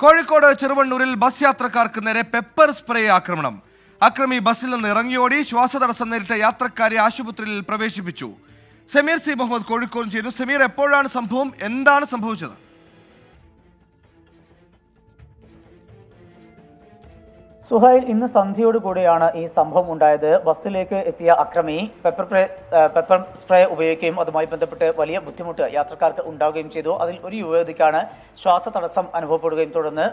Kozhikode ചെറുവണ്ണൂരിൽ bus യാത്രക്കാർക്ക് നേരെ pepper spray ആക്രമണം. അക്രമി ബസ്സിൽ നിന്ന് ഇറങ്ങിയോടി ശ്വാസതടസ്സം നേരിട്ട യാത്രക്കാരെ ആശുപത്രിയിൽ പ്രവേശിപ്പിച്ചു. സമീർ സി മുഹമ്മദ് കോഴിക്കോട് ചെയ്യുന്നു. സമീർ, എപ്പോഴാണ് സംഭവം? എന്താണ് സംഭവിച്ചത്? സുഹൈൽ, ഇന്ന് സന്ധ്യയോടുകൂടിയാണ് ഈ സംഭവം ഉണ്ടായത്. ബസ്സിലേക്ക് എത്തിയ അക്രമി പെപ്പർ സ്പ്രേ ഉപയോഗിക്കുകയും അതുമായി ബന്ധപ്പെട്ട് വലിയ ബുദ്ധിമുട്ട് യാത്രക്കാർക്ക് ഉണ്ടാവുകയും ചെയ്തു. അതിൽ ഒരു യുവതിക്കാണ് ശ്വാസതടസ്സം അനുഭവപ്പെടുകയും തുടർന്ന്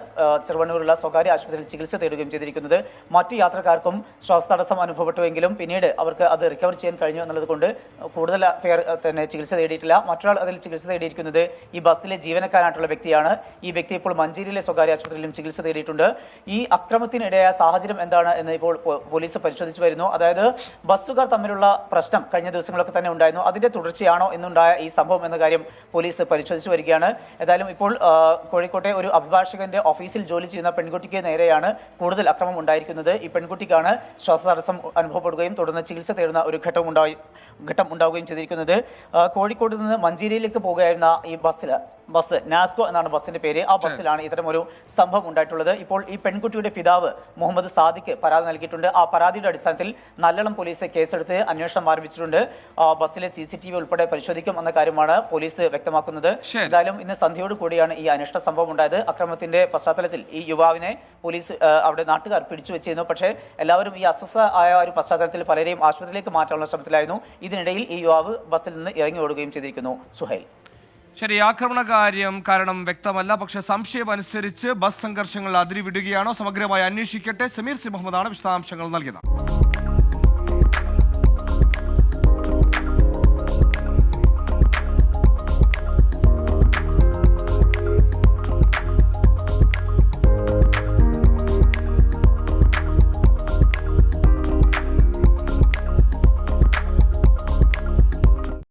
ചെറുവണ്ണൂരുള്ള സ്വകാര്യ ആശുപത്രിയിൽ ചികിത്സ തേടുകയും ചെയ്തിരിക്കുന്നത്. മറ്റു യാത്രക്കാർക്കും ശ്വാസതടസ്സം അനുഭവപ്പെട്ടുവെങ്കിലും പിന്നീട് അവർക്ക് അത് റിക്കവർ ചെയ്യാൻ കഴിഞ്ഞു എന്നുള്ളത് കൊണ്ട് കൂടുതൽ പേർ തന്നെ ചികിത്സ തേടിയിട്ടില്ല. മറ്റൊരാൾ അതിൽ ചികിത്സ തേടിയിരിക്കുന്നത് ഈ ബസ്സിലെ ജീവനക്കാരായിട്ടുള്ള വ്യക്തിയാണ്. ഈ വ്യക്തി ഇപ്പോൾ മഞ്ചേരിയിലെ സ്വകാര്യ ആശുപത്രിയിലും ചികിത്സ തേടിയിട്ടുണ്ട്. ഈ അക്രമത്തിനിടെ സാഹചര്യം എന്താണ് എന്ന് ഇപ്പോൾ പോലീസ് പരിശോധിച്ചു വരുന്നു. അതായത് ബസ്സുകാർ തമ്മിലുള്ള പ്രശ്നം കഴിഞ്ഞ ദിവസങ്ങളൊക്കെ തന്നെ ഉണ്ടായിരുന്നു. അതിന്റെ തുടർച്ചയാണോ എന്നുണ്ടായ ഈ സംഭവം എന്ന കാര്യം പോലീസ് പരിശോധിച്ചു വരികയാണ്. ഏതായാലും ഇപ്പോൾ കോഴിക്കോട്ടെ ഒരു അഭിഭാഷകന്റെ ഓഫീസിൽ ജോലി ചെയ്യുന്ന പെൺകുട്ടിക്ക് നേരെയാണ് കൂടുതൽ അക്രമം ഉണ്ടായിരിക്കുന്നത്. ഈ പെൺകുട്ടിക്കാണ് ശ്വാസതടസ്സം അനുഭവപ്പെടുകയും തുടർന്ന് ചികിത്സ തേടുന്ന ഒരു ഘട്ടം ഉണ്ടാവുകയും ചെയ്തിരിക്കുന്നത്. കോഴിക്കോട് നിന്ന് മഞ്ചേരിയിലേക്ക് പോകുകയായിരുന്ന ഈ ബസ് നാസ്കോ എന്നാണ് ബസ്സിന്റെ പേര്. ആ ബസ്സിലാണ് ഇത്തരം ഒരു സംഭവം ഉണ്ടായിട്ടുള്ളത്. ഇപ്പോൾ ഈ പെൺകുട്ടിയുടെ പിതാവ് മുഹമ്മദ് സാദിഖ് പരാതി നൽകിയിട്ടുണ്ട്. ആ പരാതിയുടെ അടിസ്ഥാനത്തിൽ നല്ലളം പോലീസ് കേസെടുത്ത് അന്വേഷണം ആരംഭിച്ചിട്ടുണ്ട്. ബസ്സിലെ CCTV ഉൾപ്പെടെ പരിശോധിക്കും എന്ന കാര്യമാണ് പോലീസ് വ്യക്തമാക്കുന്നത്. എന്തായാലും ഇന്ന് സന്ധ്യയോട് കൂടിയാണ് ഈ അന്വേഷണ സംഭവം ഉണ്ടായത്. അക്രമത്തിന്റെ പശ്ചാത്തലത്തിൽ ഈ യുവാവിനെ പോലീസ് അവിടെ നാട്ടുകാർ പിടിച്ചു വെച്ചിരുന്നു. പക്ഷേ എല്ലാവരും ഈ അസ്വസ്ഥ ആയ ഒരു പശ്ചാത്തലത്തിൽ പലരെയും ആശുപത്രിയിലേക്ക് മാറ്റാനുള്ള ശ്രമത്തിലായിരുന്നു. ഇതിനിടയിൽ ഈ യുവാവ് ബസ്സിൽ നിന്ന് ഇറങ്ങി ഓടുകയും ചെയ്തിരിക്കുന്നു. സുഹൈൽ, ശരി, ആക്രമണ കാരണം വ്യക്തമല്ല. പക്ഷേ സംശയം അനുസരിച്ച് ബസ് സംഘർഷങ്ങൾ അതിരിവിടുകയാണോ? സമഗ്രമായി അന്വേഷിക്കട്ടെ. സമീർ സി മുഹമ്മദാണ് വിശദാംശങ്ങൾ നൽകിയത്.